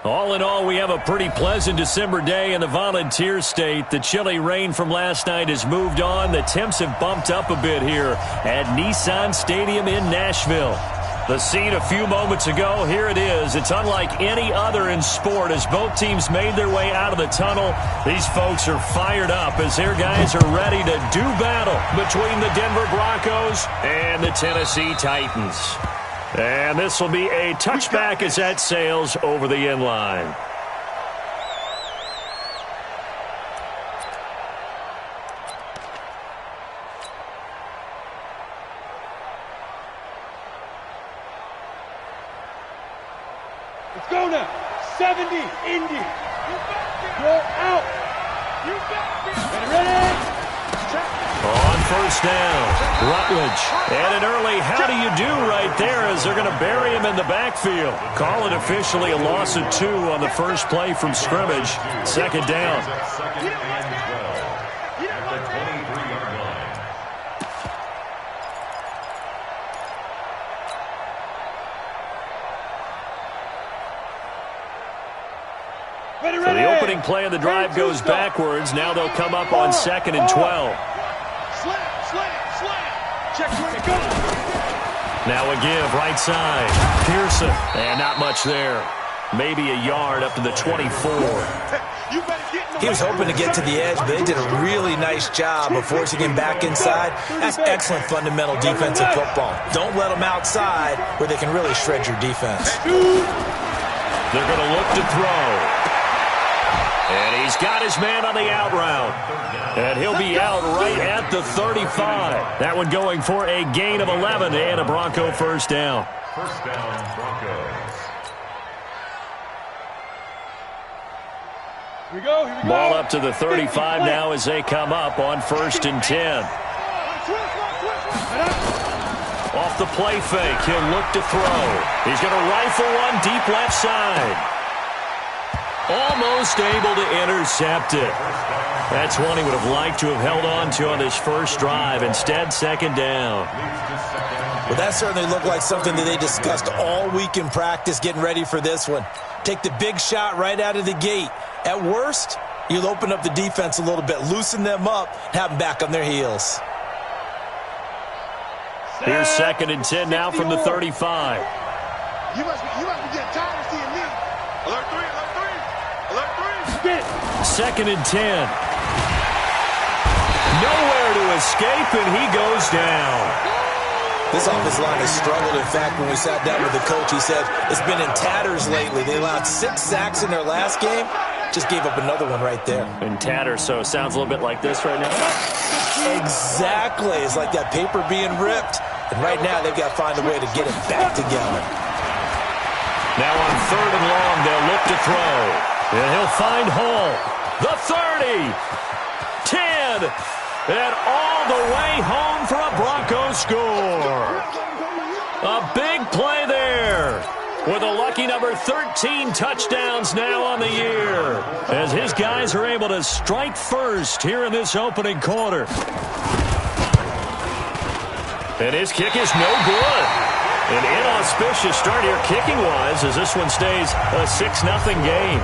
All in all, we have a pretty pleasant December day in the Volunteer State. The chilly rain from last night has moved on. The temps have bumped up a bit here at Nissan Stadium in Nashville. The scene a few moments ago, here it is. It's unlike any other in sport as both teams made their way out of the tunnel. These folks are fired up as their guys are ready to do battle between the Denver Broncos and the Tennessee Titans. And this will be a touchback as that sails over the end line. Let's go now. 70, Indy. Roll out. Ready? On first down, Rutledge. And an early how do you do right there as they're going to bury him in the backfield. Call it officially a loss of 2 on the first play from scrimmage. Second down. So the opening play of the drive goes backwards. Now they'll come up on 2nd and 12. Now a give, right side. Pearson. And not much there. Maybe a yard up to the 24. He was hoping to get to the edge, but they did a really nice job of forcing him back inside. That's excellent fundamental defensive football. Don't let them outside where they can really shred your defense. They're going to look to throw. And he's got his man on the out route. And he'll be out right at the 35. That one going for a gain of 11 and a Bronco first down. First down, Broncos. Here we go. Ball up to the 35 now as they come up on 1st and 10. Off the play fake, he'll look to throw. He's going to rifle one deep left side. Almost able to intercept it. That's one he would have liked to have held on to on this first drive. Instead, second down. Well, that certainly looked like something that they discussed all week in practice getting ready for this one. Take the big shot right out of the gate. At worst, you'll open up the defense a little bit, loosen them up, have them back on their heels. Here's 2nd and 10 now from the 35. You must be getting tired of seeing me. Alert 3. 2nd and 10. Nowhere to escape, and he goes down. This offensive line has struggled. In fact, when we sat down with the coach, he said it's been in tatters lately. They allowed 6 sacks in their last game. Just gave up another one right there. In tatters, so it sounds a little bit like this right now. Exactly. It's like that paper being ripped. And right now, they've got to find a way to get it back together. Now on 3rd and long, they'll look to throw. And he'll find Hall. The 30. 10. And all the way home for a Bronco score. A big play there. With a lucky number 13 touchdowns now on the year. As his guys are able to strike first here in this opening quarter. And his kick is no good. An inauspicious start here kicking-wise as this one stays a 6-0 game.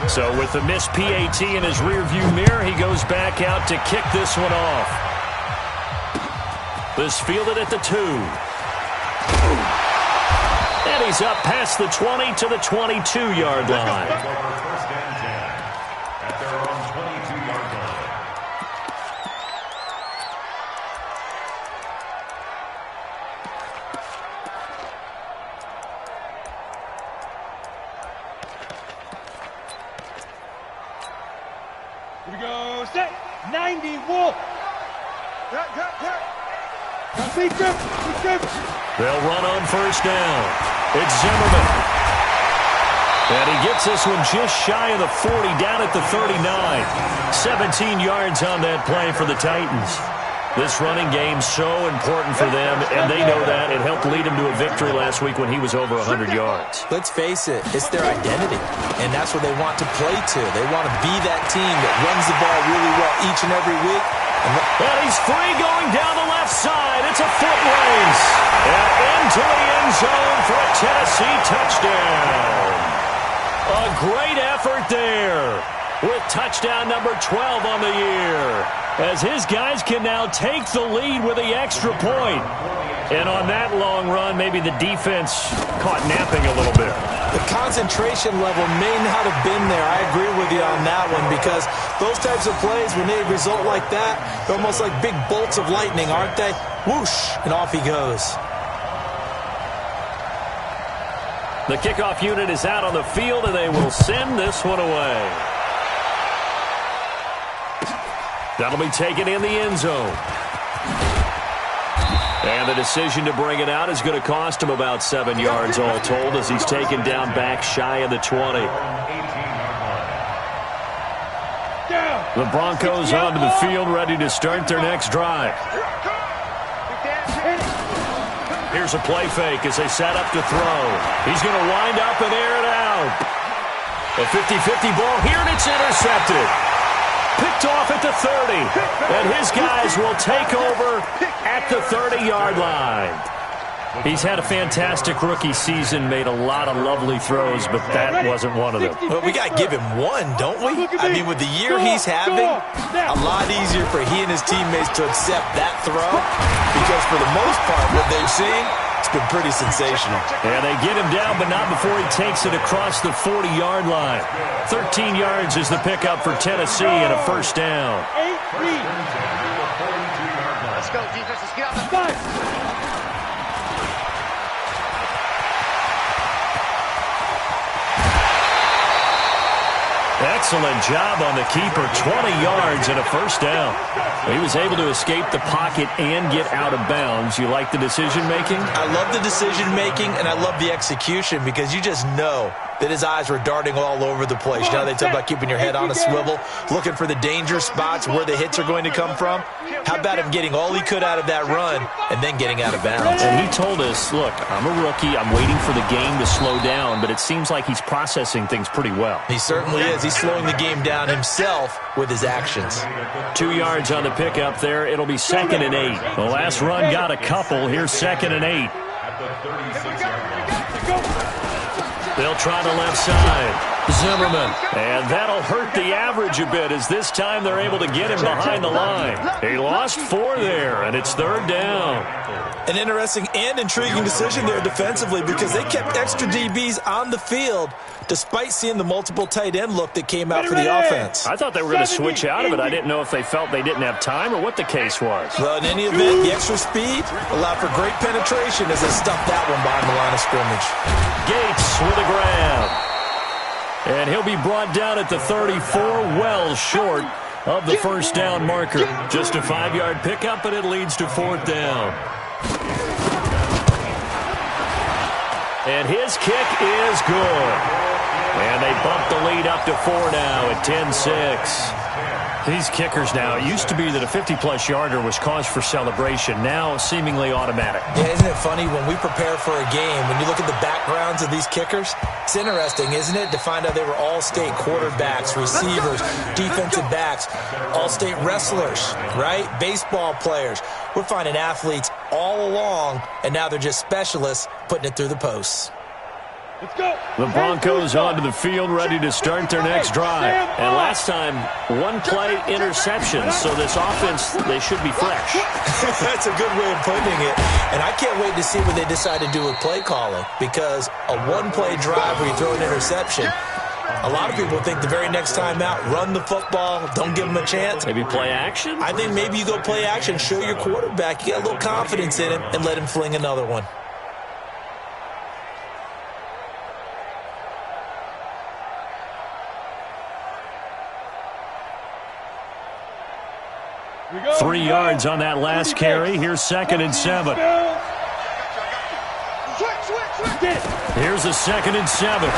So with the missed PAT in his rearview mirror, he goes back out to kick this one off. This fielded at the 2. And he's up past the 20 to the 22-yard line. First and 10 at their own 22-yard line. Here we go. Set. 90 Wolf. They'll run on first down. It's Zimmerman. And he gets this one just shy of the 40, down at the 39. 17 yards on that play for the Titans. This running game's so important for them, and they know that. It helped lead him to a victory last week when he was over 100 yards. Let's face it, it's their identity, and that's what they want to play to. They want to be that team that runs the ball really well each and every week. And he's free going down the left side. It's a foot race. And into the end zone for a Tennessee touchdown. A great effort there with touchdown number 12 on the year, as his guys can now take the lead with the extra point. And on that long run, maybe the defense caught napping a little bit. The concentration level may not have been there. I agree with you on that one, because those types of plays, when they result like that, they're almost like big bolts of lightning, aren't they? Whoosh, and off he goes. The kickoff unit is out on the field, and they will send this one away. That'll be taken in the end zone. And the decision to bring it out is going to cost him about 7 yards all told, as he's taken down back shy of the 20. The Broncos onto the field, ready to start their next drive. Here's a play fake as they set up to throw. He's going to wind up and air it out. A 50-50 ball here, and it's intercepted. Picked off at the 30, and his guys will take over at the 30-yard line. He's had a fantastic rookie season, made a lot of lovely throws, but that wasn't one of them. Well, we got to give him one, don't we? I mean, with the year he's having, a lot easier for he and his teammates to accept that throw, because for the most part, what they've seen, it's been pretty sensational. And they get him down, but not before he takes it across the 40-yard line. 13 yards is the pickup for Tennessee and a first down. Let's go, defense. Let's get out the fight. Excellent job on the keeper. 20 yards and a first down. He was able to escape the pocket and get out of bounds. You like the decision-making? I love the decision-making, and I love the execution, because you just know that his eyes were darting all over the place. You know, they talk about keeping your head on a swivel, looking for the danger spots where the hits are going to come from. How about him getting all he could out of that run and then getting out of bounds? And he told us, look, I'm a rookie. I'm waiting for the game to slow down, but it seems like he's processing things pretty well. He certainly is. He's slowing the game down himself with his actions. 2 yards on the pickup there. It'll be 2nd and 8. The last run got a couple. Here's 2nd and 8. They'll try the left side. Zimmerman. And that'll hurt the average a bit, as this time they're able to get him behind the line. He lost 4 there, and it's 3rd down. An interesting and intriguing decision there defensively, because they kept extra DBs on the field despite seeing the multiple tight end look that came out for the offense. I thought they were going to switch out of it. I didn't know if they felt they didn't have time or what the case was. Well, in any event, the extra speed allowed for great penetration as they stuffed that one behind the line of scrimmage. Gates with a grab. And he'll be brought down at the 34, well short of the first down marker. Just a 5-yard pickup, and it leads to 4th down. And his kick is good. And they bump the lead up to 4 now at 10-6. These kickers now, it used to be that a 50-plus yarder was cause for celebration. Now seemingly automatic. Yeah, isn't it funny when we prepare for a game, when you look at the backgrounds of these kickers, it's interesting, isn't it, to find out they were all-state quarterbacks, receivers, defensive backs, all-state wrestlers, right? Baseball players. We're finding athletes all along, and now they're just specialists putting it through the posts. Let's go. The Broncos onto the field, ready to start their next drive. And last time, 1-play interception, so this offense, they should be fresh. That's a good way of putting it. And I can't wait to see what they decide to do with play calling, because a 1-play drive where you throw an interception, a lot of people think the very next time out, run the football, don't give them a chance. Maybe play action? I think maybe you go play action, show your quarterback, you got a little confidence in him, and let him fling another one. Go. 3 yards on that last carry. Here's 2nd and 7. Here's a 2nd and 7.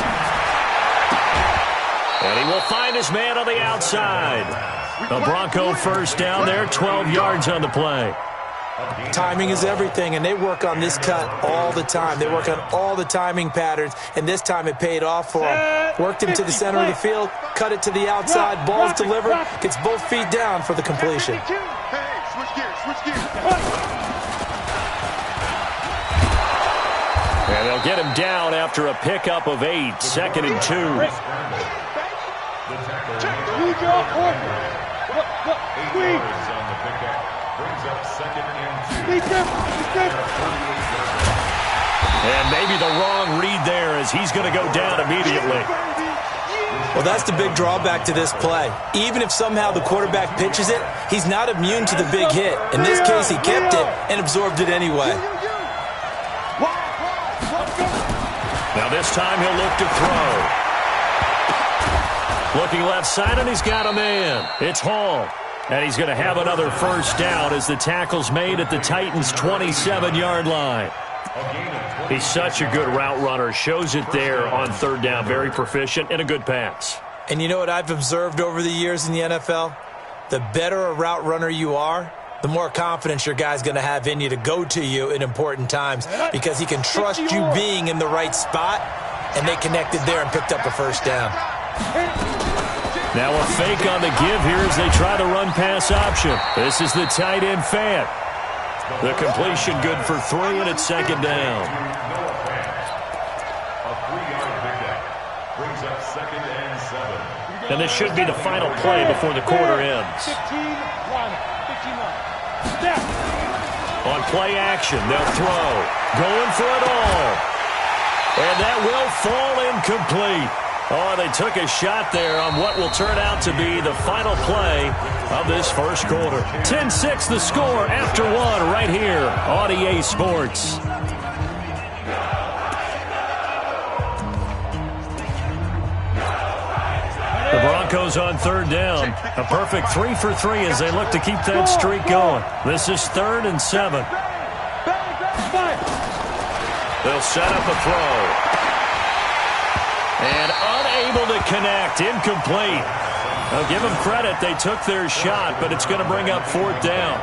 And he will find his man on the outside. The Bronco first down there, 12 yards on the play. Timing is everything, and they work on this cut all the time. They work on all the timing patterns, and this time it paid off for them. Worked him to the center of the field, cut it to the outside, ball's delivered, gets both feet down for the completion. Hey, switch gears, switch gears. And they'll get him down after a pickup of 8, 2nd and 2. And maybe the wrong read there as he's going to go down immediately. Well, that's the big drawback to this play. Even if somehow the quarterback pitches it, he's not immune to the big hit. In this case, he kept it and absorbed it anyway. Now this time he'll look to throw. Looking left side, and he's got a man. It's Hall. And he's going to have another first down as the tackle's made at the Titans' 27-yard line. He's such a good route runner. Shows it there on 3rd down. Very proficient and a good pass. And you know what I've observed over the years in the NFL? The better a route runner you are, the more confidence your guy's going to have in you to go to you in important times because he can trust you being in the right spot, and they connected there and picked up a first down. Now a fake on the give here as they try the run-pass option. This is the tight end Fant. The completion good for 3, and it's 2nd down. And this should be the final play before the quarter ends. On play action, they'll throw. Going for it all. And that will fall incomplete. Oh, they took a shot there on what will turn out to be the final play of this first quarter. 10-6 the score after 1 right here on EA Sports. The Broncos on 3rd down. A perfect 3 for 3 as they look to keep that streak going. This is 3rd and 7. They'll set up a throw. And unable to connect. Incomplete. I'll give them credit. They took their shot, but it's going to bring up 4th down.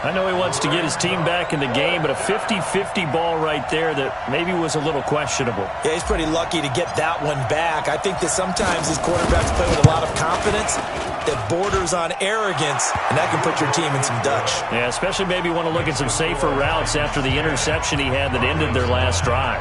I know he wants to get his team back in the game, but a 50-50 ball right there that maybe was a little questionable. Yeah, he's pretty lucky to get that one back. I think that sometimes these quarterbacks play with a lot of confidence that borders on arrogance, and that can put your team in some Dutch. Yeah, especially maybe want to look at some safer routes after the interception he had that ended their last drive.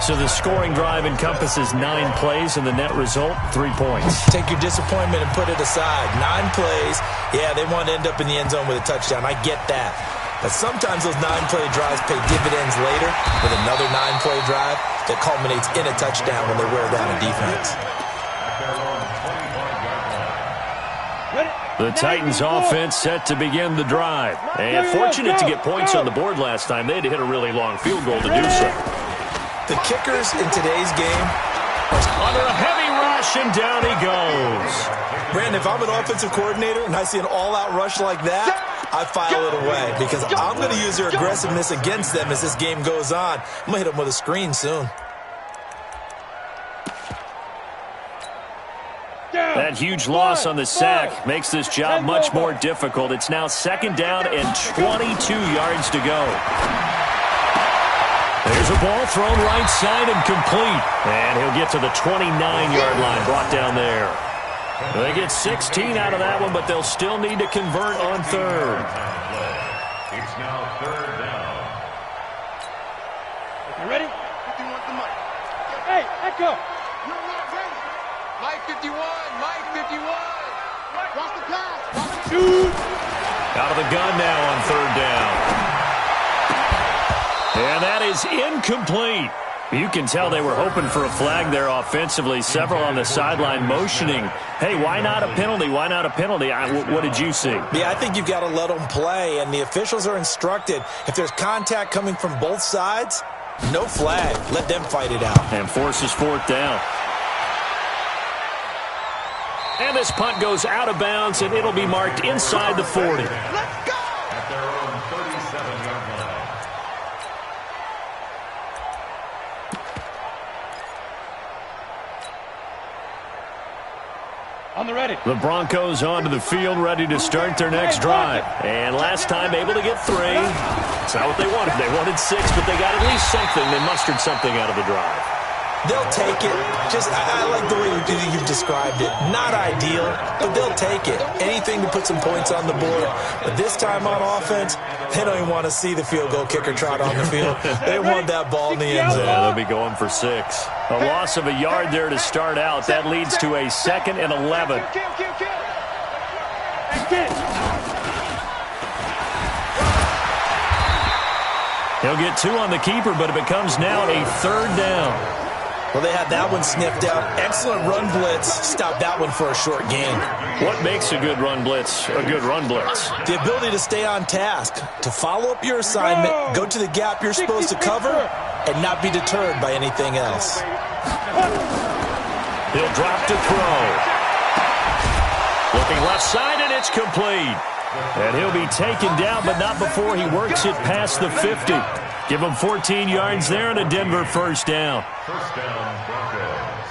So the scoring drive encompasses 9 plays, and the net result, 3 points. Take your disappointment and put it aside. 9 plays, yeah, they want to end up in the end zone with a touchdown. I get that. But sometimes those 9-play drives pay dividends later with another 9-play drive that culminates in a touchdown when they wear down a defense. The Titans offense set to begin the drive. And fortunate to get points on the board last time. They had to hit a really long field goal to do so. The kickers in today's game are under a heavy rush, and down he goes. Brandon, if I'm an offensive coordinator and I see an all-out rush like that, I file it away because I'm going to use their aggressiveness against them as this game goes on. I'm going to hit them with a screen soon. That huge loss on the sack makes this job much more difficult. It's now 2nd down and 22 yards to go. There's a ball thrown right side and complete. And he'll get to the 29-yard line, brought down there. They get 16 out of that one, but they'll still need to convert on 3rd. It's now 3rd down. You ready? 51 to Mike. Hey, Echo. You're not ready. Mike 51. Mike 51. Watch the pass. Watch the shoot. Out of the gun now on 3rd down. And that is incomplete. You can tell they were hoping for a flag there offensively. Several on the sideline motioning, hey, why not a penalty? Why not a penalty? What did you see? Yeah, I think you've got to let them play, and the officials are instructed. If there's contact coming from both sides, no flag. Let them fight it out. And forces 4th down. And this punt goes out of bounds, and it'll be marked inside the 40. Let's go! At their own 37-yard line. On the ready. The Broncos onto the field, ready to start their next drive. And last time able to get 3. It's not what they wanted. They wanted 6, but they got at least something. They mustered something out of the drive. They'll take it. I like the way you've described it. Not ideal, but they'll take it. Anything to put some points on the board. But this time on offense, they don't even want to see the field goal kicker trot on the field. They want that ball in the end zone. Yeah, they'll be going for 6. A loss of a yard there to start out. That leads to a 2nd and 11. He'll get 2 on the keeper, but it becomes now a 3rd down. Well, they had that one sniffed out. Excellent run blitz. Stop that one for a short gain. What makes a good run blitz a good run blitz? The ability to stay on task, to follow up your assignment, go to the gap you're supposed to cover, and not be deterred by anything else. He'll drop to throw. Looking left side, and it's complete. And he'll be taken down, but not before he works it past the 50. Give him 14 yards there and a Denver 1st down. First down, Broncos.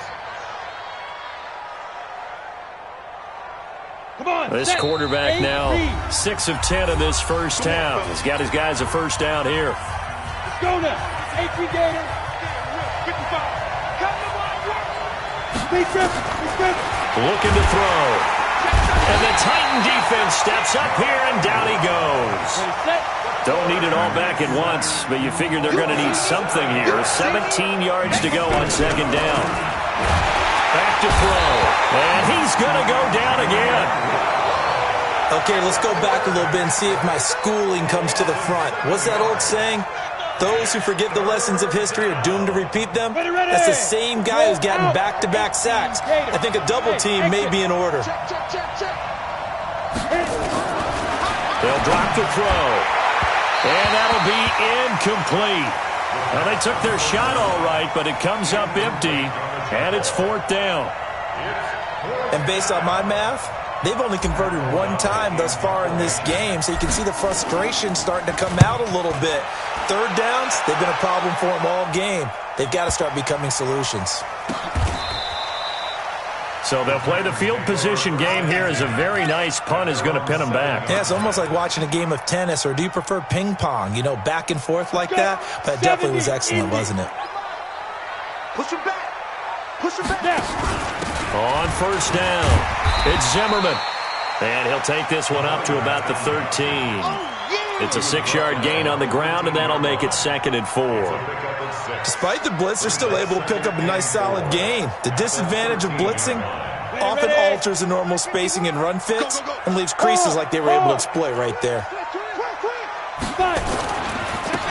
Come on, this quarterback now 6 of 10 in this first half. He's got his guys a 1st down here. Let's go now. 8-3 Gator. 55. Come to work. Big Griffin. Looking to throw. And the Titan defense steps up here, and down he goes. Don't need it all back at once, but you figure they're going to need something here. 17 yards to go on 2nd down. Back to throw. And he's going to go down again. Okay, let's go back a little bit and see if my schooling comes to the front. What's that old saying? Those who forget the lessons of history are doomed to repeat them. That's the same guy who's gotten back-to-back sacks. I think a double team may be in order. They'll drop to throw. And that'll be incomplete. Well, they took their shot all right, but it comes up empty, and it's 4th down. And based on my math, they've only converted 1 time thus far in this game, so you can see the frustration starting to come out a little bit. 3rd downs, they've been a problem for them all game. They've got to start becoming solutions. So they'll play the field position game here as a very nice punt is going to pin them back. Yeah, it's almost like watching a game of tennis, or do you prefer ping pong? You know, back and forth like that? But it definitely was excellent, wasn't it? Push him back. Push him back. On 1st down, it's Zimmerman. And he'll take this one up to about the 13. It's a 6-yard gain on the ground, and that'll make it 2nd and 4. Despite the blitz, they're still able to pick up a nice solid gain. The disadvantage of blitzing often alters the normal spacing and run fits and leaves creases like they were able to exploit right there.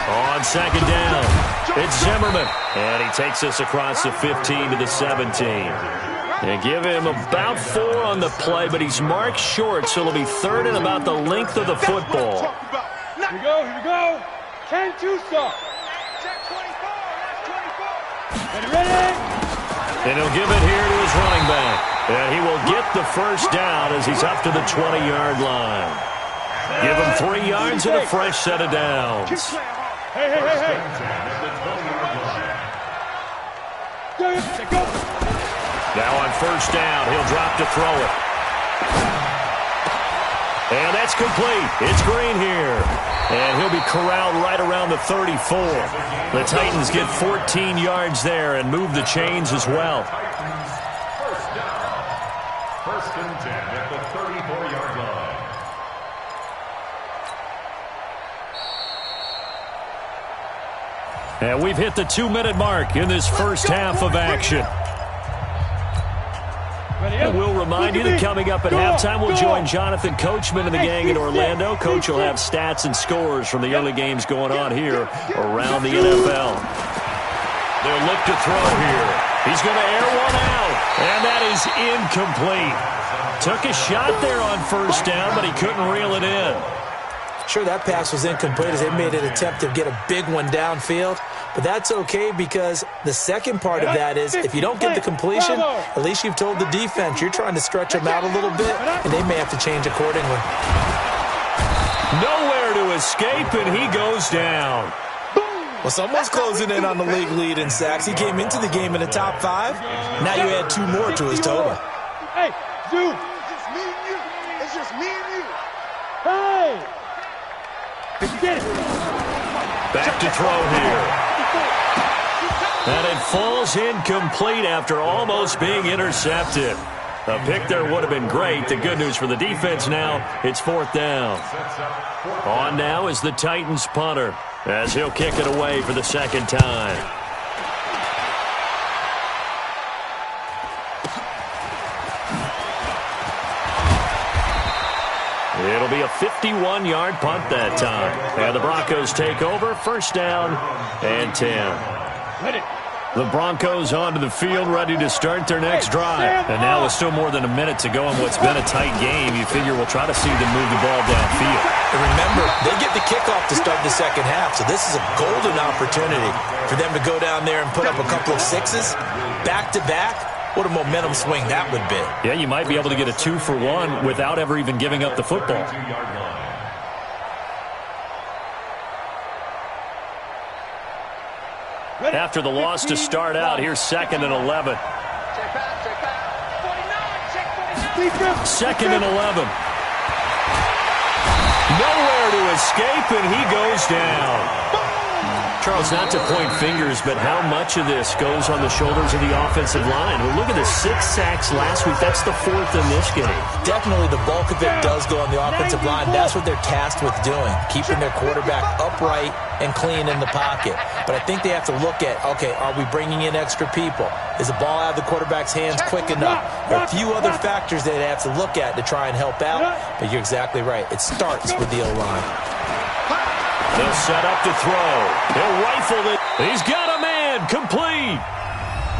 On 2nd down, it's Zimmerman. And he takes us across the 15 to the 17. And give him about 4 on the play, but he's marked short, so it'll be 3rd and about the length of the football. Here we go. 10-2 stop. Ready? And he'll give it here to his running back. And he will get the 1st down as he's up to the 20-yard line. Give him 3 yards and a fresh set of downs. Hey. Go. Now on 1st down, he'll drop to throw it. And that's complete. It's Green here. And he'll be corralled right around the 34. The Titans get 14 yards there and move the chains as well. First down. 1st and 10 at the 34-yard line. And we've hit the 2-minute mark in this first half of action. And we'll remind you that coming up at halftime, we'll join Jonathan Coachman and the gang in Orlando. Coach will have stats and scores from the early games going on here around the NFL. They'll look to throw here. He's going to air one out, and that is incomplete. Took a shot there on 1st down, but he couldn't reel it in. Sure, that pass was incomplete as they made an attempt to get a big one downfield. But that's okay, because the second part of that is if you don't get the completion, at least you've told the defense you're trying to stretch them out a little bit, and they may have to change accordingly. Nowhere to escape, and he goes down. Well, someone's closing in on the league lead in sacks. He came into the game in the top 5. Now you add 2 more to his total. Hey, dude. It's just me and you. Hey. Get it. Back to throw here. And it falls incomplete after almost being intercepted. A pick there would have been great. The good news for the defense now, it's 4th down. On now is the Titans punter, as he'll kick it away for the 2nd time. It'll be a 51-yard punt that time. And the Broncos take over, 1st down and 10. The Broncos onto the field, ready to start their next drive. And now with still more than a minute to go in what's been a tight game, you figure we'll try to see them move the ball downfield. And remember, they get the kickoff to start the 2nd half, so this is a golden opportunity for them to go down there and put up a couple of 6s back-to-back. What a momentum swing that would be. Yeah, you might be able to get a 2-for-1 without ever even giving up the football. After the loss to start out, here's 2nd and 11. 2nd and 11. Nowhere to escape, and he goes down. Charles, not to point fingers, but how much of this goes on the shoulders of the offensive line? Well, look at the 6 sacks last week. That's the 4th in this game. Definitely the bulk of it does go on the offensive line. That's what they're tasked with doing, keeping their quarterback upright and clean in the pocket. But I think they have to look at, okay, are we bringing in extra people? Is the ball out of the quarterback's hands quick enough? There are a few other factors that they have to look at to try and help out, but you're exactly right. It starts with the O-line. They'll set up to throw. He'll rifle it. He's got a man. Complete.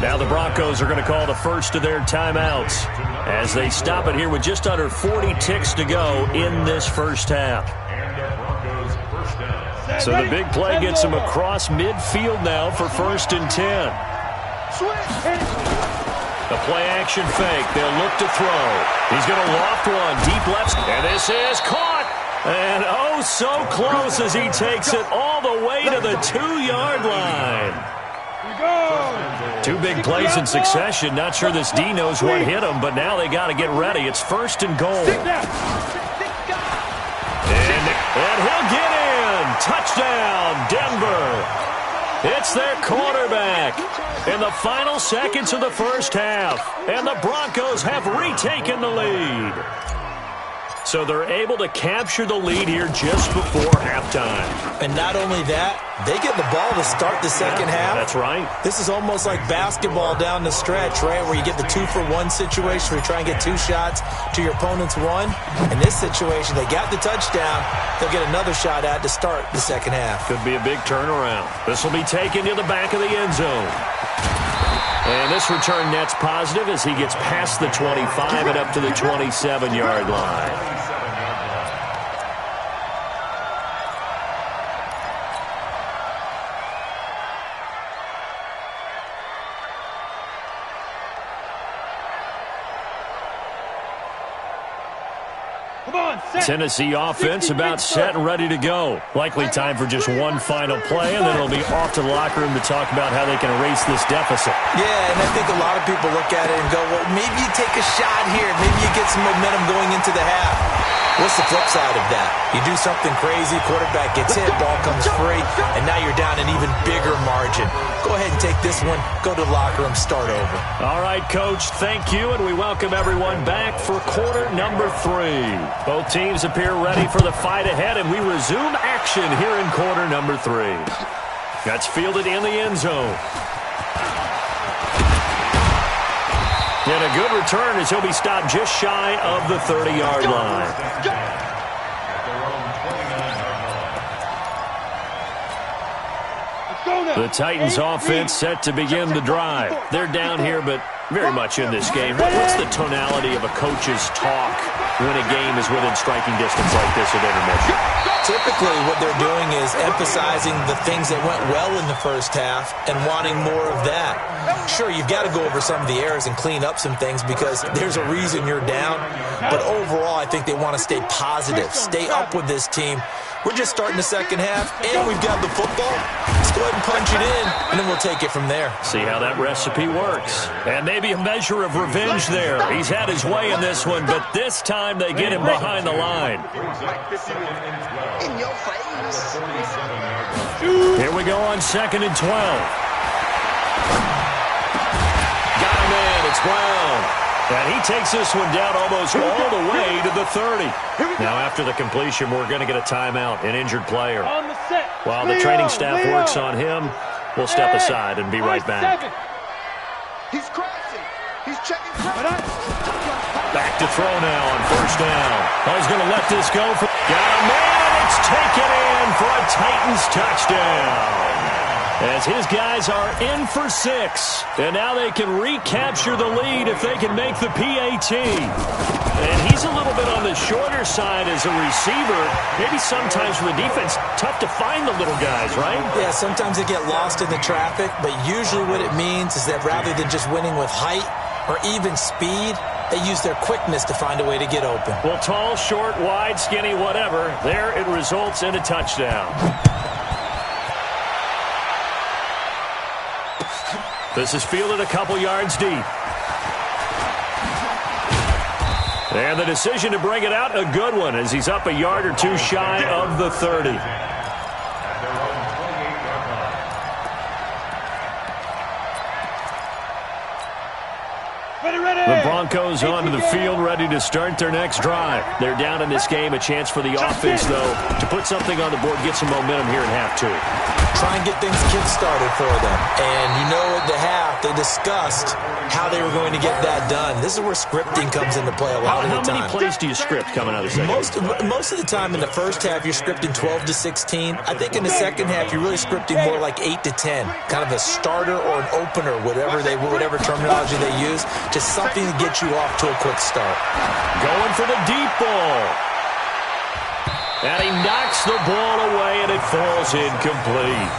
Now the Broncos are going to call the first of their timeouts as they stop it here with just under 40 ticks to go in this 1st half. So the big play gets him across midfield now for 1st and 10. The play action fake. They'll look to throw. He's going to loft one deep left. And this is caught. And oh, so close as he takes it all the way to the 2-yard line. 2 big plays in succession. Not sure this D knows what hit him, but now they got to get ready. It's 1st and goal. And he'll get in. Touchdown, Denver. It's their quarterback in the final seconds of the 1st half. And the Broncos have retaken the lead. So they're able to capture the lead here just before halftime. And not only that, they get the ball to start the 2nd half. That's right. This is almost like basketball down the stretch, right, where you get the 2-for-1 situation where you try and get 2 shots to your opponent's 1. In this situation, they got the touchdown. They'll get another shot at to start the 2nd half. Could be a big turnaround. This will be taken to the back of the end zone. And this return net's positive as he gets past the 25 and up to the 27-yard line. Tennessee offense about set and ready to go. Likely time for just one final play, and then it'll be off to the locker room to talk about how they can erase this deficit. Yeah, and I think a lot of people look at it and go, well, maybe you take a shot here. Maybe you get some momentum going into the half. What's the flip side of that? You do something crazy, quarterback gets hit, ball comes free, and now you're down an even bigger margin. Go ahead and take this one, go to the locker room, start over. All right, Coach, thank you, and we welcome everyone back for quarter number 3. Both teams appear ready for the fight ahead, and we resume action here in quarter number 3. That's fielded in the end zone. And a good return as he'll be stopped just shy of the 30-yard line. The Titans offense set to begin the drive. They're down here, but very much in this game. What's the tonality of a coach's talk when a game is within striking distance like this at intermission? Typically, what they're doing is emphasizing the things that went well in the 1st half and wanting more of that. Sure, you've got to go over some of the errors and clean up some things because there's a reason you're down. But overall, I think they want to stay positive, stay up with this team. We're just starting the 2nd half, and we've got the football. Let's go ahead and punch it in, and then we'll take it from there. See how that recipe works. And maybe a measure of revenge there. He's had his way in this one, but this time they get him behind the line. In your face. Here we go on 2nd and 12. Got him in. It's Brown. And he takes this one down almost all the way to the 30. Now, after the completion, we're going to get a timeout, an injured player. While the training staff works on him, we'll step aside and be right back. He's crashing. He's checking. Back to throw now on first down. Oh, he's going to let this go. Got a man. It's taken in for a Titans touchdown. As his guys are in for 6. And now they can recapture the lead if they can make the PAT. And he's a little bit on the shorter side as a receiver. Maybe sometimes for the defense, tough to find the little guys, right? Yeah, sometimes they get lost in the traffic, but usually what it means is that rather than just winning with height or even speed, they use their quickness to find a way to get open. Well, tall, short, wide, skinny, whatever, there it results in a touchdown. This is fielded a couple yards deep. And the decision to bring it out, a good one, as he's up a yard or two shy of the 30. The Broncos onto the field, ready to start their next drive. They're down in this game. A chance for the offense, though, to put something on the board, get some momentum here in half 2. Try and get things kick-started for them. And you know at the half, they discussed how they were going to get that done. This is where scripting comes into play a lot of the time. How many plays do you script coming out of the second? Most of the time in the first half, you're scripting 12 to 16. I think in the second half, you're really scripting more like 8 to 10. Kind of a starter or an opener, whatever terminology they use. Just something to get you off to a quick start. Going for the deep ball. And he knocks the ball away, and it falls incomplete.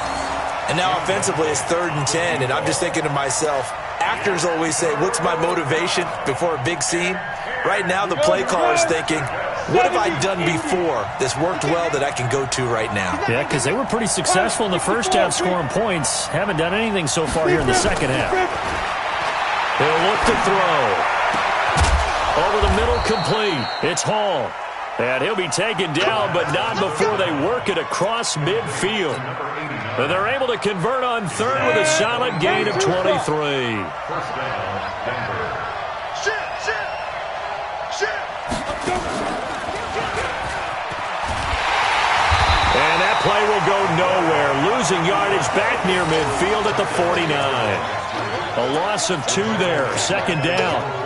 And now offensively, it's 3rd and 10, and I'm just thinking to myself, actors always say, what's my motivation before a big scene? Right now, the play caller's thinking, what have I done before that's worked well that I can go to right now? Yeah, because they were pretty successful in the first half scoring points. Haven't done anything so far here in the second half. They'll look to throw. Over the middle, complete. It's Hall. And he'll be taken down, but not before they work it across midfield. And they're able to convert on 3rd with a solid gain of 23. And that play will go nowhere. Losing yardage back near midfield at the 49. A loss of 2 there. 2nd down.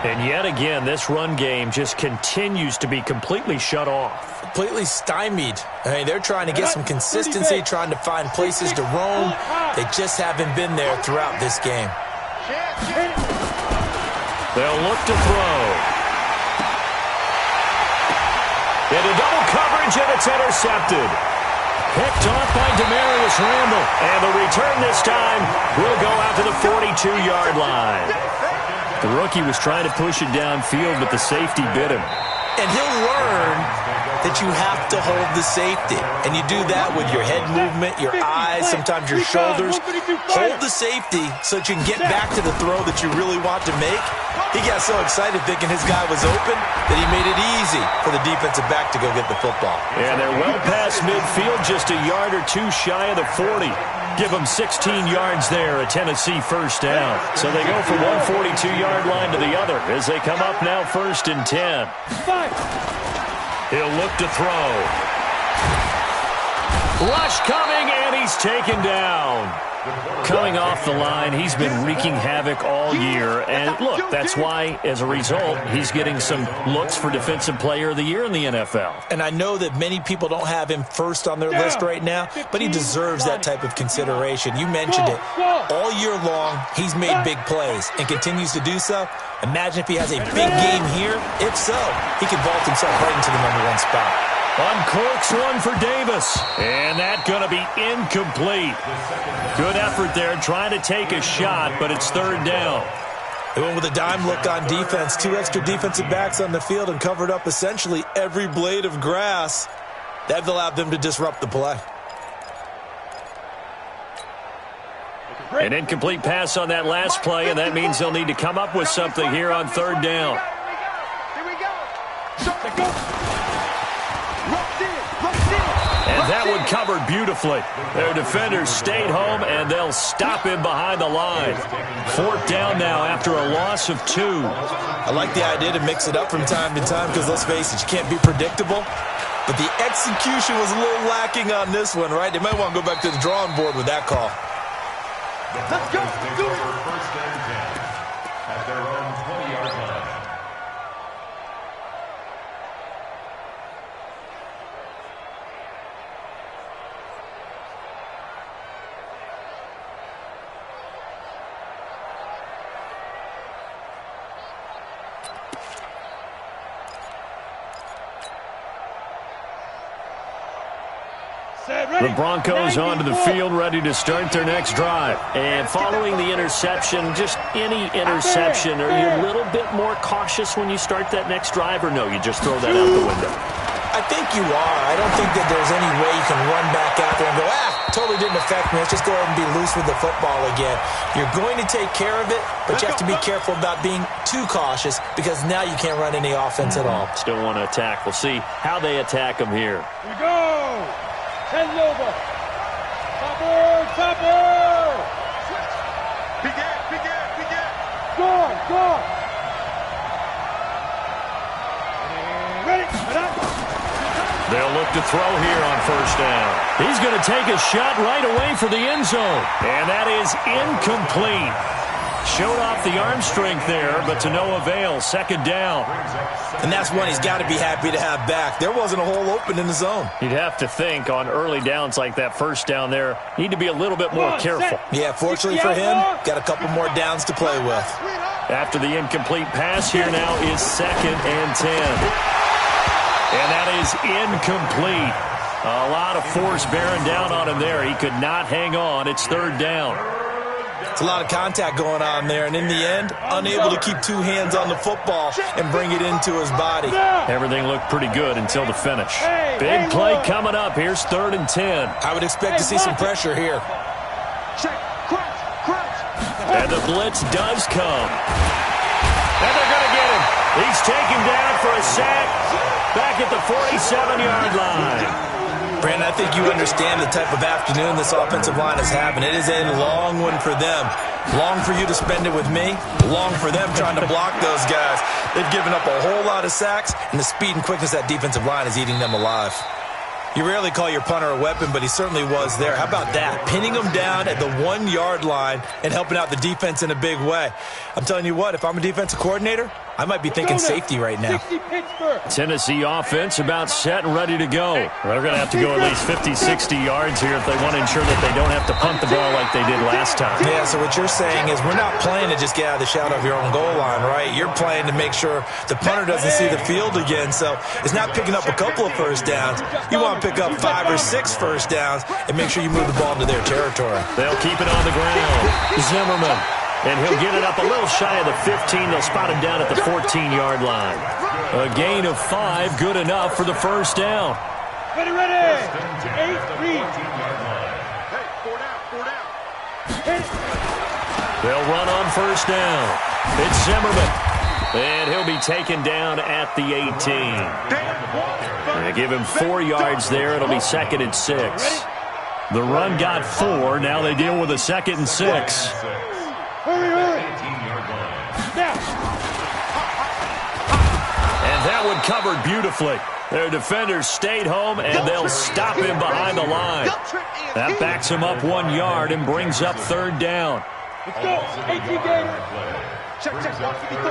And yet again, this run game just continues to be completely shut off. Completely stymied. I mean, they're trying to get some consistency, trying to find places to roam. They just haven't been there throughout this game. They'll look to throw. Into double coverage, and it's intercepted. Picked off by Demarius Randall. And the return this time will go out to the 42-yard line. The rookie was trying to push it downfield, but the safety bit him. And he'll learn that you have to hold the safety. And you do that with your head movement, your eyes, sometimes your shoulders. Hold the safety so that you can get back to the throw that you really want to make. He got so excited thinking his guy was open that he made it easy for the defensive back to go get the football. And they're well past midfield, just a yard or two shy of the 40. Give them 16 yards there, a Tennessee first down. So they go from one 42-yard line to the other as they come up now 1st and 10. He'll look to throw. Rush coming, and he's taken down. Coming off the line, he's been wreaking havoc all year. And look, that's why, as a result, he's getting some looks for Defensive Player of the Year in the NFL. And I know that many people don't have him first on their list right now, but he deserves that type of consideration. You mentioned it. All year long, he's made big plays and continues to do so. Imagine if he has a big game here. If so, he can vault himself right into the #1 spot. Uncorks one for Davis. And that's going to be incomplete. Good effort there trying to take a shot, but it's 3rd down. They went with a dime look on defense. 2 extra defensive backs on the field and covered up essentially every blade of grass. That allowed them to disrupt the play. An incomplete pass on that last play, and that means they'll need to come up with something here on 3rd down. And that that one covered beautifully. Their defenders stayed home, and they'll stop him behind the line. 4th down now after a loss of 2. I like the idea to mix it up from time to time because, let's face it, you can't be predictable. But the execution was a little lacking on this one, right? They might want to go back to the drawing board with that call. Let's go. Do it. First and 10 at their own 20-yard line. The Broncos onto the field, ready to start their next drive. And following the interception, just any interception, are you a little bit more cautious when you start that next drive, or no, you just throw that out the window? I think you are. I don't think that there's any way you can run back out there and go, totally didn't affect me. Let's just go ahead and be loose with the football again. You're going to take care of it, but you have to be careful about being too cautious because now you can't run any offense at all. Still want to attack. We'll see how they attack them here. Here we go. 10 over. Topper. Begin. Go. Ready. They'll look to throw here on 1st down. He's going to take a shot right away for the end zone. And that is incomplete. Showed off the arm strength there, but to no avail. 2nd down. And that's one he's got to be happy to have back. There wasn't a hole open in the zone. You'd have to think on early downs like that 1st down there, need to be a little bit more careful. Yeah, fortunately for him, got a couple more downs to play with. After the incomplete pass, here now is 2nd and 10. And that is incomplete. A lot of force bearing down on him there. He could not hang on. It's 3rd down. It's a lot of contact going on there, and in the end, unable to keep 2 hands on the football and bring it into his body. Everything looked pretty good until the finish. Big play coming up. Here's 3rd and 10. I would expect to see some pressure here. And the blitz does come. And they're going to get him. He's taken down for a sack back at the 47-yard line. Brandon, I think you understand the type of afternoon this offensive line is having. It is a long one for them. Long for you to spend it with me. Long for them trying to block those guys. They've given up a whole lot of sacks, and the speed and quickness of that defensive line is eating them alive. You rarely call your punter a weapon, but he certainly was there. How about that? Pinning him down at the 1-yard line and helping out the defense in a big way. I'm telling you what, if I'm a defensive coordinator, I might be thinking safety right now. Tennessee offense about set and ready to go. They're going to have to go at least 50, 60 yards here if they want to ensure that they don't have to punt the ball like they did last time. Yeah, so what you're saying is we're not playing to just get out of the shadow of your own goal line, right? You're playing to make sure the punter doesn't see the field again. So it's not picking up a couple of 1st downs. You want to pick up 5 or 6 1st downs and make sure you move the ball into their territory. They'll keep it on the ground. Zimmerman. And he'll get it up a little shy of the 15. They'll spot him down at the 14-yard line. A gain of 5, good enough for the 1st down. Ready. 8-3. Hey, 4 down. They'll run on 1st down. It's Zimmerman. And he'll be taken down at the 18. They give him 4 yards there. It'll be 2nd and 6. The run got 4. Now they deal with a 2nd and 6. Hurry. And that one covered beautifully. Their defenders stayed home, and they'll stop him behind the line. That backs him up 1 yard and brings up 3rd down. Let's go. 18 game. Check. Watch 54.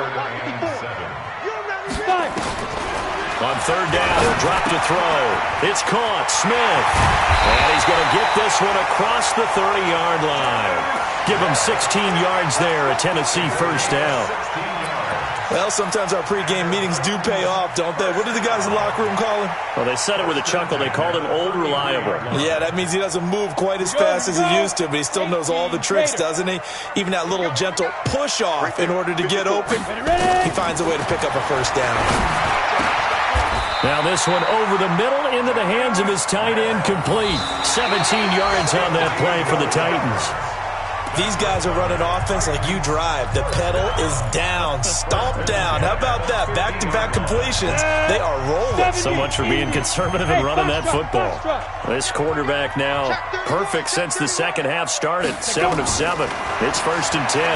On 3rd down, he'll drop to throw. It's caught. Smith. And he's going to get this one across the 30-yard line. Give him 16 yards there, a Tennessee 1st down. Well, sometimes our pregame meetings do pay off, don't they? What did the guys in the locker room call him? Well, they said it with a chuckle. They called him Old Reliable. Yeah, that means he doesn't move quite as fast as he used to, but he still knows all the tricks, doesn't he? Even that little gentle push-off in order to get open, he finds a way to pick up a 1st down. Now this one over the middle into the hands of his tight end, complete. 17 yards on that play for the Titans. These guys are running offense like you drive. The pedal is down, stomped down. How about that? Back-to-back completions. They are rolling. So much for being conservative and running that football. This quarterback now perfect since the second half started. 7 of 7. It's 1st and 10.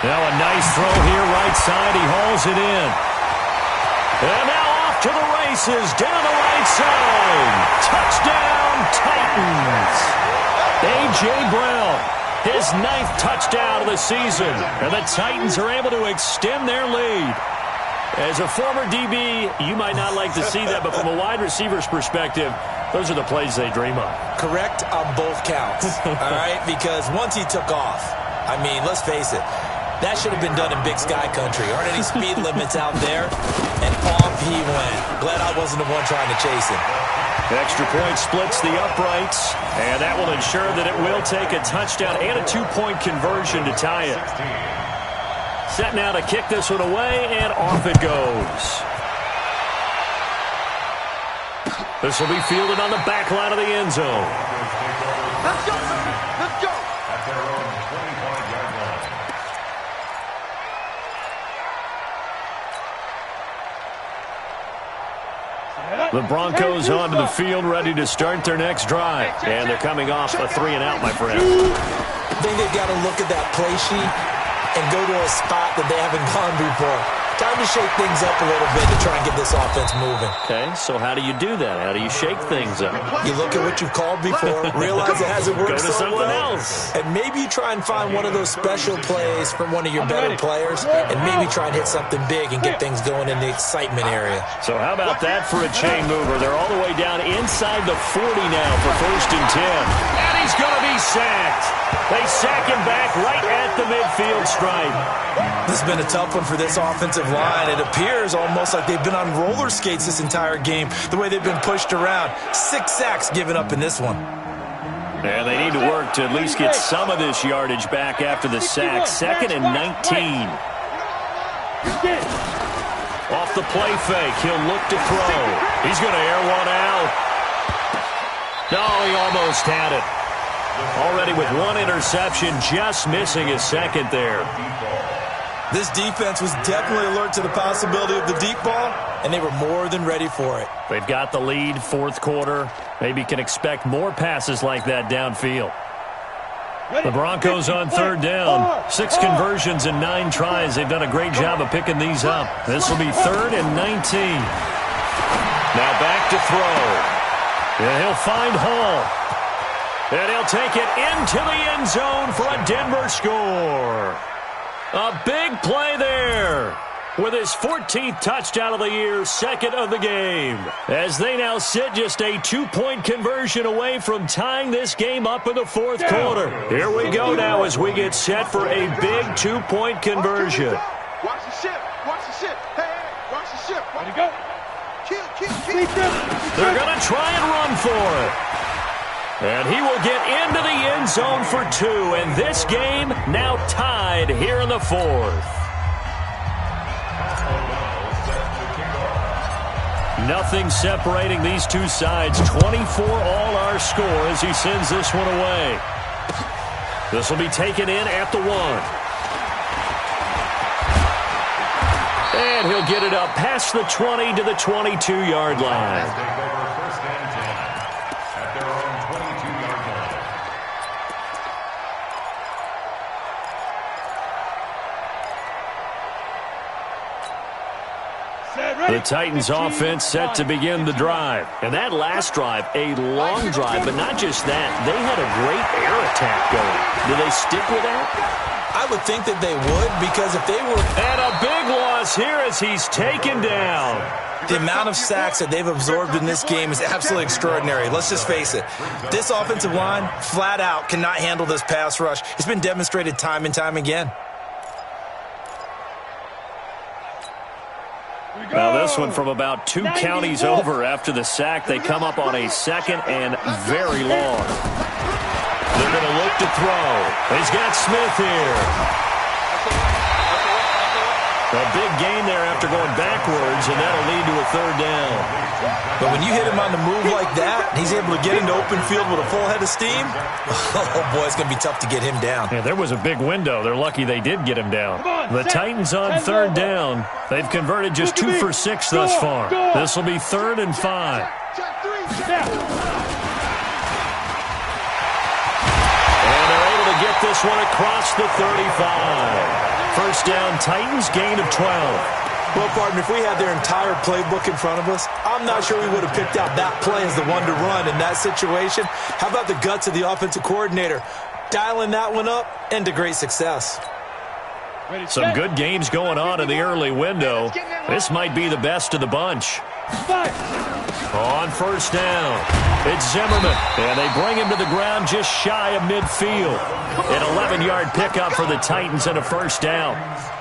Now a nice throw here, right side. He hauls it in. And now off to the races, down the right side. Touchdown, Titans. A.J. Brown, his 9th touchdown of the season. And the Titans are able to extend their lead. As a former DB, you might not like to see that, but from a wide receiver's perspective, those are the plays they dream of. Correct on both counts, all right? Because once he took off, I mean, let's face it, that should have been done in Big Sky Country. Aren't any speed limits out there? And off he went. Glad I wasn't the one trying to chase him. Extra point splits the uprights, and that will ensure that it will take a touchdown and a 2-point conversion to tie it. Set now to kick this one away, and off it goes. This will be fielded on the back line of the end zone. Let's go. Let's go. At their own 25-yard line. The Broncos onto the field, ready to start their next drive. And thee coming off a 3-and-out, my friend. I think they've got to look at that play sheet and go to a spot that they haven't gone before. Time to shake things up a little bit to try and get this offense moving. Okay, so how do you do that? How do you shake things up? You look at what you've called before, realize it hasn't worked Go to so something well, else. and maybe you try and find one of those special plays from one of your better players, and maybe try and hit something big and get things going in the excitement area. So how about that for a chain mover? They're all the way down inside the 40 now for 1st and 10. And he's going to be sacked. They sack him back right at the midfield stripe. This has been a tough one for this offensive line. It appears almost like they've been on roller skates this entire game, the way they've been pushed around. 6 sacks given up in this one. And they need to work to at least get some of this yardage back after the sack. 2nd and 19. Off the play fake, he'll look to throw. He's going to air one out. No, he almost had it. Already with 1 interception, just missing his 2nd there. This defense was definitely alert to the possibility of the deep ball, and they were more than ready for it. They've got the lead, 4th quarter. Maybe can expect more passes like that downfield. The Broncos on 3rd down. 6 conversions and 9 tries. They've done a great job of picking these up. This will be 3rd and 19. Now back to throw. And he'll find Hall. And he'll take it into the end zone for a Denver score. A big play there with his 14th touchdown of the year, 2nd of the game. As they now sit just a 2-point conversion away from tying this game up in the 4th quarter. Here we go now as we get set for a big 2-point conversion. Watch the ship. Watch the ship. Hey, watch the ship. Watch it go. Kill. They're going to try and run for it. And he will get into the end zone for 2. And this game now tied here in the 4th. Nothing separating these two sides. 24 all our score as he sends this one away. This will be taken in at the 1. And he'll get it up past the 20 to the 22-yard line. The Titans offense set to begin the drive. And that last drive, a long drive, but not just that. They had a great air attack going. Do they stick with that? I would think that they would, because if they were... And a big loss here as he's taken down. The amount of sacks that they've absorbed in this game is absolutely extraordinary. Let's just face it. This offensive line, flat out, cannot handle this pass rush. It's been demonstrated time and time again. Now this one from about 2 counties over after the sack. They come up on a 2nd and very long. They're going to look to throw. He's got Smith here. A big gain there after going backwards, and that'll lead to a 3rd down. But when you hit him on the move like that, he's able to get into open field with a full head of steam, oh, boy, it's going to be tough to get him down. Yeah, there was a big window. They're lucky they did get him down. The Titans on third down. They've converted just 2 for 6 thus far. This will be 3rd and 5. And they're able to get this one across the 35. First down, Titans, gain of 12. Well, partner, if we had their entire playbook in front of us, I'm not sure we would have picked out that play as the one to run in that situation. How about the guts of the offensive coordinator? Dialing that one up into great success. Some good games going on in the early window. This might be the best of the bunch. On first down, it's Zimmerman, and they bring him to the ground just shy of midfield. An 11-yard pickup for the Titans and a first down.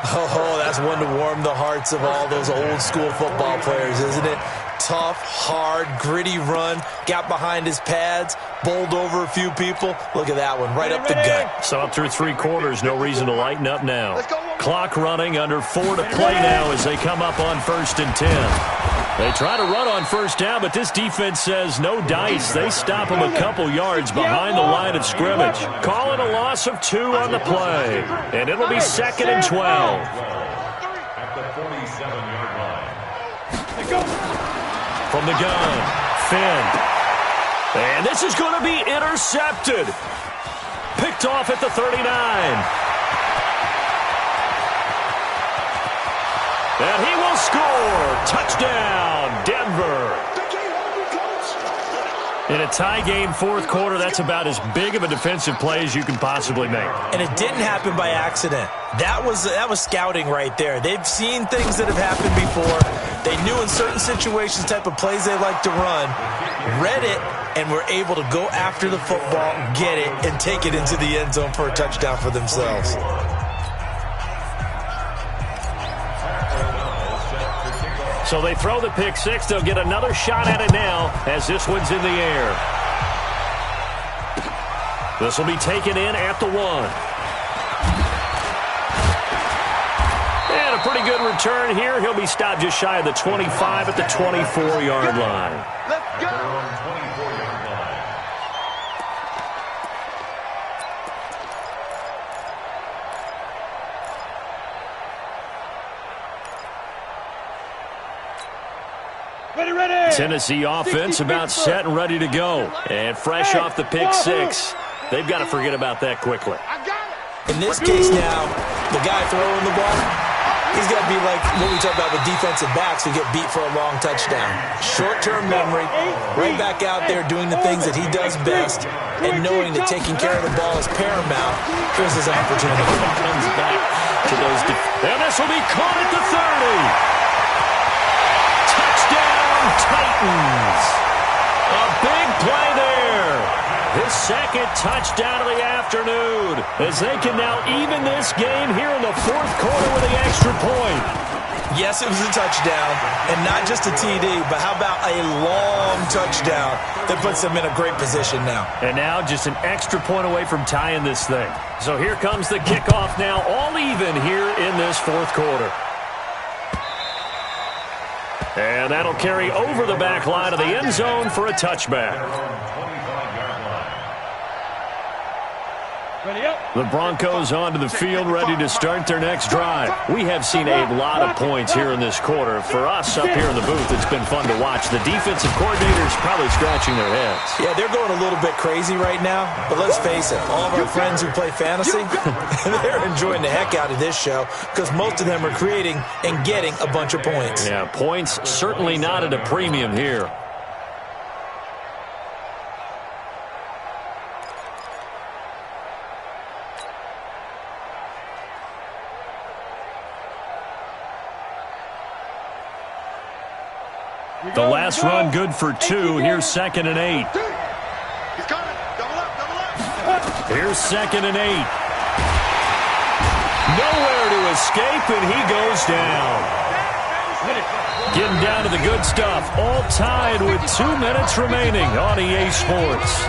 Oh, that's one to warm the hearts of all those old-school football players, isn't it? Tough, hard, gritty run, got behind his pads, bowled over a few people. Look at that one, right up the gut. So up through 3 quarters, no reason to lighten up now. Clock running, under 4 to play now as they come up on 1st and 10. They try to run on first down, but this defense says no dice. They stop them a couple yards behind the line of scrimmage. Calling a loss of 2 on the play. And it'll be 2nd and 12. At the 47-yard line. From the gun, Finn. And this is going to be intercepted. Picked off at the 39. And he will score. Touchdown, Denver. In a tie game, 4th quarter, that's about as big of a defensive play as you can possibly make. And it didn't happen by accident. That was scouting right there. They've seen things that have happened before. They knew in certain situations type of plays they like to run, read it, and were able to go after the football, get it, and take it into the end zone for a touchdown for themselves. So they throw the pick 6. They'll get another shot at it now as this one's in the air. This will be taken in at the 1. And a pretty good return here. He'll be stopped just shy of the 25 at the 24-yard line. Let's go. 24-yard line. Tennessee offense about set and ready to go. And fresh off the pick 6. They've got to forget about that quickly. In this case now, the guy throwing the ball, he's got to be like what we talk about with defensive backs who get beat for a long touchdown. Short-term memory, right back out there doing the things that he does best, and knowing that taking care of the ball is paramount. Here's his opportunity. Comes back to those. And this will be caught at the 30. Titans. A big play there. His 2nd touchdown of the afternoon as they can now even this game here in the 4th quarter with the extra point. Yes, it was a touchdown, and not just a TD, but how about a long touchdown that puts them in a great position now. And now just an extra point away from tying this thing. So here comes the kickoff now, all even here in this 4th quarter. And that'll carry over the back line of the end zone for a touchback. The Broncos onto the field ready to start their next drive. We have seen a lot of points here in this quarter. For us up here in the booth, it's been fun to watch. The defensive coordinators probably scratching their heads. Yeah, they're going a little bit crazy right now, but let's face it, all of our friends who play fantasy, they're enjoying the heck out of this show because most of them are creating and getting a bunch of points. Yeah, points certainly not at a premium here. The last run good for 2. Here's 2nd and 8. He's coming. Double up. Here's 2nd and 8. Nowhere to escape, and he goes down. Getting down to the good stuff. All tied with 2 minutes remaining on EA Sports.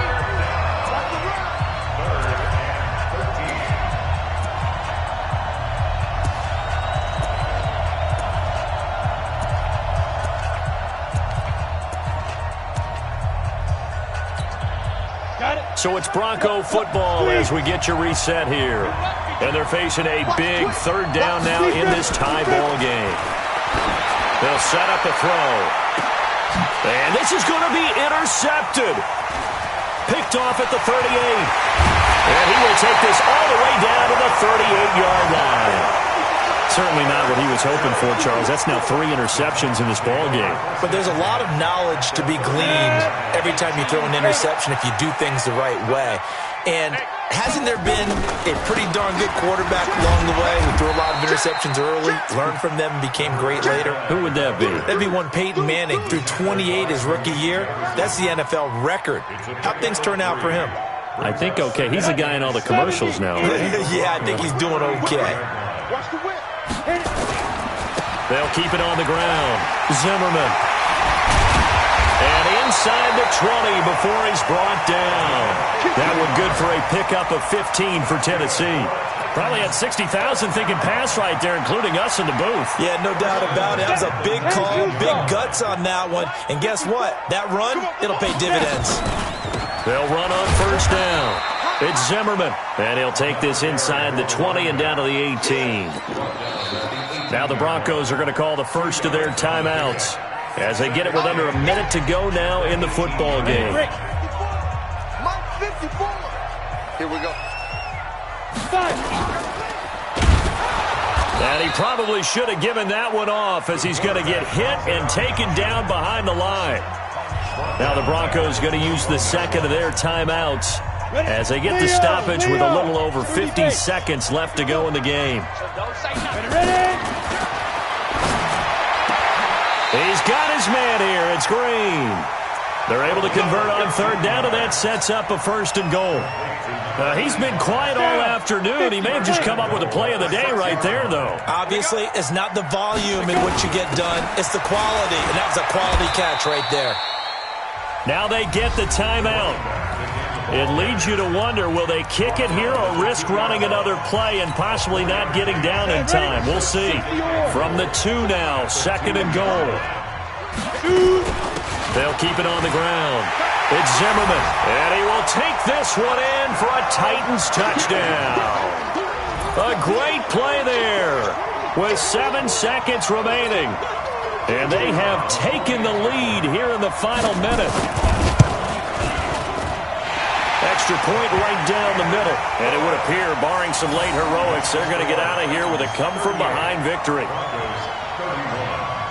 So it's Bronco football as we get you reset here. And they're facing a big third down now in this tie ball game. They'll set up a throw. And this is going to be intercepted. Picked off at the 38. And he will take this all the way down to the 38-yard line. Certainly not what he was hoping for, Charles. That's now 3 interceptions in this ball game. But there's a lot of knowledge to be gleaned every time you throw an interception if you do things the right way. And hasn't there been a pretty darn good quarterback along the way who threw a lot of interceptions early, learned from them, and became great later? Who would that be? That'd be one Peyton Manning, threw 28 his rookie year. That's the NFL record. How'd things turn out for him? I think okay. He's the guy in all the commercials now. Right? Yeah, I think he's doing okay. Watch the whip. They'll keep it on the ground. Zimmerman. And inside the 20 before he's brought down. That one good for a pickup of 15 for Tennessee. Probably had 60,000 thinking pass right there, including us in the booth. Yeah, no doubt about it. That was a big call, big guts on that one. And guess what? That run, it'll pay dividends. They'll run on first down. It's Zimmerman. And he'll take this inside the 20 and down to the 18. Now the Broncos are going to call the first of their timeouts as they get it with under a minute to go now in the football game. Mike 54. Here we go. And he probably should have given that one off as he's going to get hit and taken down behind the line. Now the Broncos going to use the second of their timeouts as they get the stoppage with a little over 50 seconds left to go in the game. He's got his man here. It's Green. They're able to convert on third down, and that sets up a first and goal. He's been quiet all afternoon. He may have just come up with a play of the day right there, though. Obviously, it's not the volume in what you get done. It's the quality, and that was a quality catch right there. Now they get the timeout. It leads you to wonder, will they kick it here or risk running another play and possibly not getting down in time? We'll see. From the 2 now, second and goal. They'll keep it on the ground. It's Zimmerman, and he will take this one in for a Titans touchdown. A great play there with 7 seconds remaining. And they have taken the lead here in the final minute. Extra point right down the middle. And it would appear, barring some late heroics, they're going to get out of here with a come-from-behind victory.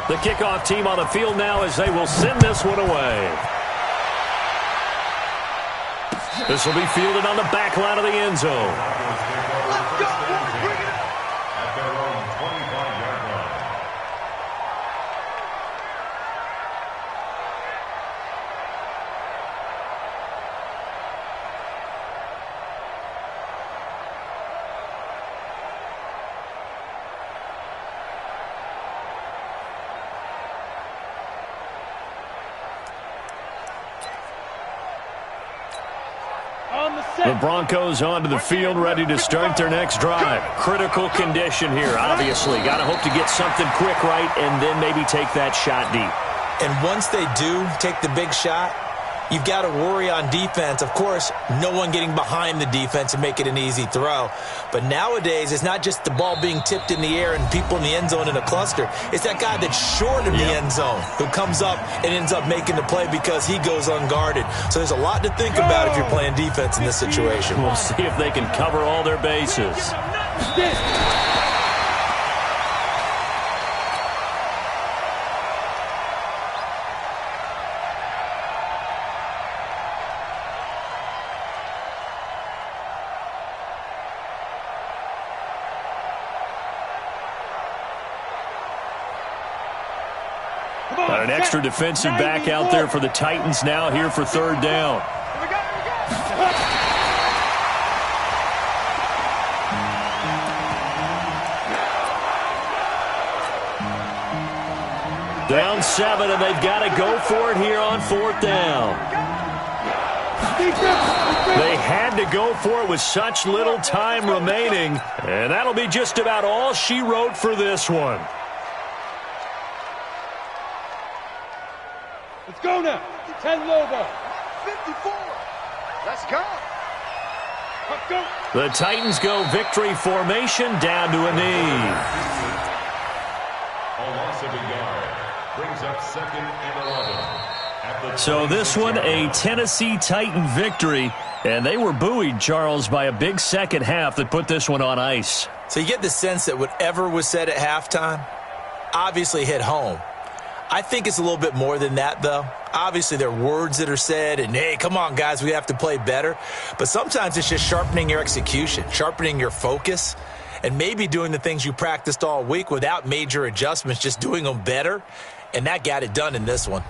The kickoff team on the field now as they will send this one away. This will be fielded on the back line of the end zone. Let's go, boys. Bring it up. At their own 25-yard line. The Broncos onto the field, ready to start their next drive. Critical condition here, obviously. Got to hope to get something quick right and then maybe take that shot deep. And once they do take the big shot, you've got to worry on defense. Of course, no one getting behind the defense and make it an easy throw. But nowadays, it's not just the ball being tipped in the air and people in the end zone in a cluster. It's that guy that's short of the end zone who comes up and ends up making the play because he goes unguarded. So there's a lot to think about if you're playing defense in this situation. We'll see if they can cover all their bases. An extra defensive back out there for the Titans now here for third down. Down 7, and they've got to go for it here on fourth down. They had to go for it with such little time remaining, and that'll be just about all she wrote for this one. Let's go now. 10 Lobo. 54. Let's go. Let's go. The Titans go victory formation down to a knee. A loss of a yard brings up 2nd and 11. So this one, a Tennessee Titan victory, and they were buoyed, Charles, by a big second half that put this one on ice. So you get the sense that whatever was said at halftime obviously hit home. I think it's a little bit more than that, though. Obviously, there are words that are said, and, hey, come on, guys, we have to play better. But sometimes it's just sharpening your execution, sharpening your focus, and maybe doing the things you practiced all week without major adjustments, just doing them better. And that got it done in this one.